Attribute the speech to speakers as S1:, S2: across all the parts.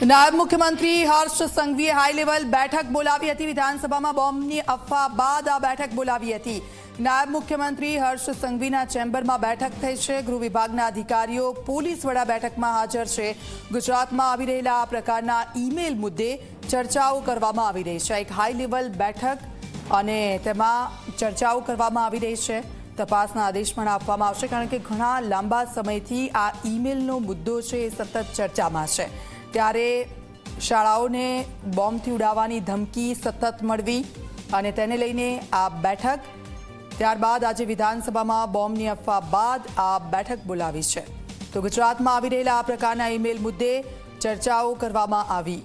S1: નાયબ મુખ્યમંત્રી હર્ષ સંઘવીએ high level બેઠક બોલાવી હતી। વિધાનસભામાં બોમ્બની અફવા બાદ આ બેઠક બોલાવી હતી। નાયબ મુખ્યમંત્રી હર્ષ સંઘવીના ચેમ્બરમાં બેઠક થઈ છે। ગૃહ વિભાગના અધિકારીઓ પોલીસ વડા બેઠકમાં હાજર છે। ગુજરાતમાં આવી રહેલા આ પ્રકારના ઈમેલ મુદ્દે ચર્ચાઓ કરવામાં આવી રહી છે। એક હાઈ લેવલ બેઠક અને તેમાં ચર્ચાઓ કરવામાં આવી રહી છે। તપાસના આદેશ પણ આપવામાં આવશે, કારણ કે ઘણા લાંબા સમયથી આ ઈમેલનો મુદ્દો છે એ સતત ચર્ચામાં છે। ત્યારે શાળાઓને બોમ્બથી ઉડાવવાની ધમકી સતત મળવી અને તેને લઈને આ બેઠક, ત્યારબાદ આજે વિધાનસભામાં બોમ્બની અફવા બાદ આ બેઠક બોલાવી છે। તો ગુજરાતમાં આવી રહેલા આ પ્રકારના ઈમેલ મુદ્દે ચર્ચાઓ કરવામાં આવી।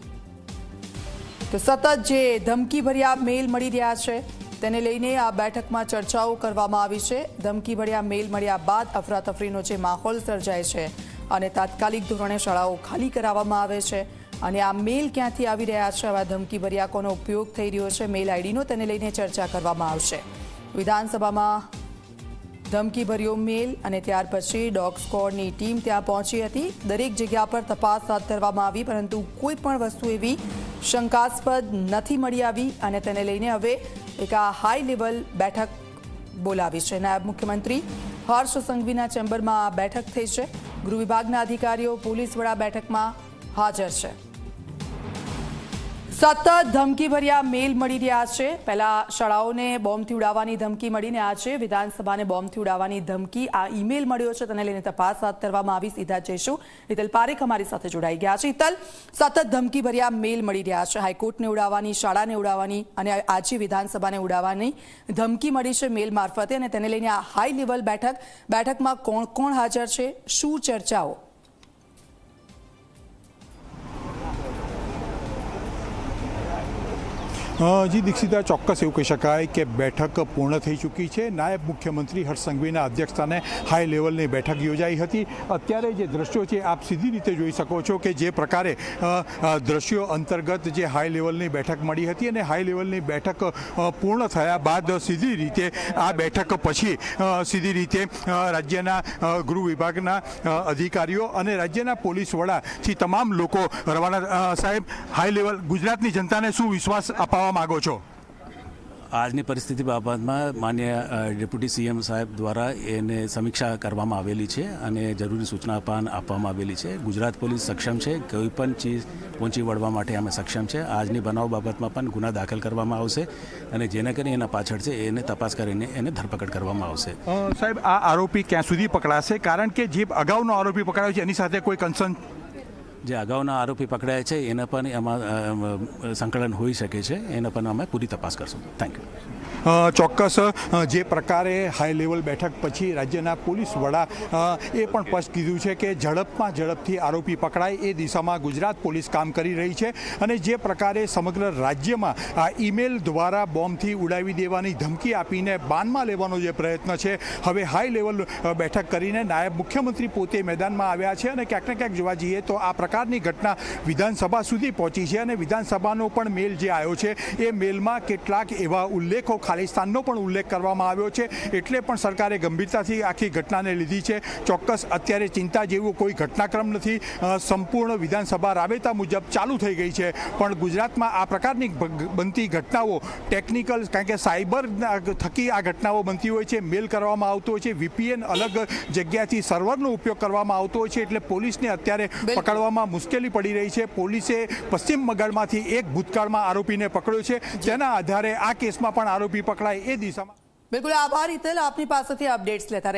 S1: તો સતત જે ધમકીભર્યા મેલ મળી રહ્યા છે તેને લઈને આ બેઠકમાં ચર્ચાઓ કરવામાં આવી છે। ધમકીભર્યા મેલ મળ્યા બાદ અફરાતફરીનો જે માહોલ સર્જાય છે અને તાત્કાલિક ધોરણે શાળાઓ ખાલી કરાવવામાં આવે છે। અને આ મેલ ક્યાંથી આવી રહ્યા છે, આવા ધમકીભર્યા કોનો ઉપયોગ થઈ રહ્યો છે મેલ આઈડીનો, તેને લઈને ચર્ચા કરવામાં આવશે। વિધાનસભામાં ધમકીભર્યો મેલ અને ત્યાર પછી ડોગ સ્ક્વોડની ટીમ ત્યાં પહોંચી હતી। દરેક જગ્યા પર તપાસ હાથ ધરવામાં આવી, પરંતુ કોઈ પણ વસ્તુ એવી શંકાસ્પદ નથી મળી આવી અને તેને લઈને હવે એક આ હાઈ લેવલ બેઠક બોલાવી છે। નાયબ મુખ્યમંત્રી હર્ષ સંઘવીના ચેમ્બરમાં આ બેઠક થઈ છે। ગૃહ વિભાગના અધિકારીઓ પોલીસ વડા બેઠકમાં હાજર છે। સતત ધમકીભર્યા મેલ મળી રહ્યા છે। પહેલા શાળાઓને બોમ્બથી ઉડાવવાની ધમકી મળીને આજે વિધાનસભાને બોમ્બથી ઉડાવવાની ધમકી, આ ઈમેલ મળ્યો છે, તેને લઈને તપાસ હાથ ધરવામાં આવી। સીધા જઈશું, હિતલ પારેખ અમારી સાથે જોડાઈ ગયા છે। હિતલ, સતત ધમકીભર્યા મેલ મળી રહ્યા છે, હાઈકોર્ટને ઉડાવવાની, શાળાને ઉડાવવાની અને આજે વિધાનસભાને ઉડાવવાની ધમકી મળી છે મેલ મારફતે, અને તેને લઈને આ હાઈ લેવલ બેઠકમાં કોણ કોણ હાજર છે, શું ચર્ચાઓ?
S2: જી દીક્ષિતા, ચોક્કસ એવું કહી શકાય કે બેઠક પૂર્ણ થઈ ચૂકી છે। નાયબ મુખ્યમંત્રી હર્ષ સંઘવીના અધ્યક્ષસ્થાને હાઈ લેવલની બેઠક યોજાઈ હતી। અત્યારે જે દ્રશ્યો છે આપ સીધી રીતે જોઈ શકો છો કે જે પ્રકારે દ્રશ્યો અંતર્ગત જે હાઈ લેવલની બેઠક મળી હતી અને હાઈ લેવલની બેઠક પૂર્ણ થયા બાદ સીધી રીતે આ બેઠક પછી સીધી રીતે રાજ્યના ગૃહ વિભાગના અધિકારીઓ અને રાજ્યના પોલીસ વડાથી તમામ લોકો રવાના। સાહેબ, હાઈ લેવલ ગુજરાતની જનતાને શું વિશ્વાસ અપાવવા માગો છો?
S3: આજની પરિસ્થિતિ બાબતમાં માન્ય ડેપ્યુટી સીએમ સાહેબ દ્વારા એને સમીક્ષા કરવામાં આવેલી છે અને જરૂરી સૂચના આપવામાં આવેલી છે। ગુજરાત પોલીસ સક્ષમ છે, કોઈ પણ ચીજ પહોંચી વળવા માટે અમે સક્ષમ છે। આજની બનાવ બાબતમાં પણ ગુના દાખલ કરવામાં આવશે અને જેને કરીને એના પાછળ છે એને તપાસ કરીને એને ધરપકડ કરવામાં આવશે।
S2: સાહેબ, આ આરોપી ક્યાં સુધી પકડાશે? કારણ કે જે અગાઉનો આરોપી પકડાયો છે એની સાથે કોઈ કન્સર્ન?
S3: જે અગાઉના આરોપી પકડાયા છે એના પણ એમાં સંકલન હોઈ શકે છે, એના પણ અમે પૂરી તપાસ કરશું। Thank you.
S2: ચોક્કસ જે પ્રકારે હાઈ લેવલ બેઠક પછી રાજ્યના પોલીસ વડા એ પણ સ્પષ્ટ કીધું છે કે ઝડપથી આરોપી પકડાય એ દિશામાં ગુજરાત પોલીસ કામ કરી રહી છે અને જે પ્રકારે સમગ્ર રાજ્યમાં આ ઈમેલ દ્વારા બોમ્બથી ઉડાવી દેવાની ધમકી આપીને બાનમાં લેવાનો જે પ્રયત્ન છે, હવે હાઈ લેવલ બેઠક કરીને નાયબ મુખ્યમંત્રી પોતે મેદાનમાં આવ્યા છે અને ક્યાંક ને ક્યાંક જોવા જઈએ તો આ પ્રકારની ઘટના વિધાનસભા સુધી પહોંચી છે અને વિધાનસભાનો પણ મેલ જે આવ્યો છે એ મેલમાં કેટલાક એવા ઉલ્લેખો, ખાલિસ્તાનનો પણ ઉલ્લેખ કરવામાં આવ્યો છે, એટલે પણ સરકારે ગંભીરતાથી આખી ઘટનાને લીધી છે। ચોક્કસ અત્યારે ચિંતા જેવું કોઈ ઘટનાક્રમ નથી, સંપૂર્ણ વિધાનસભા રાબેતા મુજબ ચાલુ થઈ ગઈ છે। પણ ગુજરાતમાં આ પ્રકારની બનતી ઘટનાઓ ટેકનિકલ, કારણ કે સાયબર થકી આ ઘટનાઓ બનતી હોય છે, મેલ કરવામાં આવતો હોય છે, VPN અલગ જગ્યાથી સર્વરનો ઉપયોગ કરવામાં આવતો હોય છે, એટલે પોલીસને અત્યારે પકડવામાં મુશ્કેલી પડી રહી છે। પોલીસે પશ્ચિમ બંગાળમાંથી એક ભૂતકાળમાં આરોપીને પકડ્યો છે, તેના આધારે આ કેસમાં પણ આરોપી પકડાય એ દિશામાં।
S1: બિલકુલ, આભાર હિતલ, આપની પાસેથી અપડેટ્સ લેતા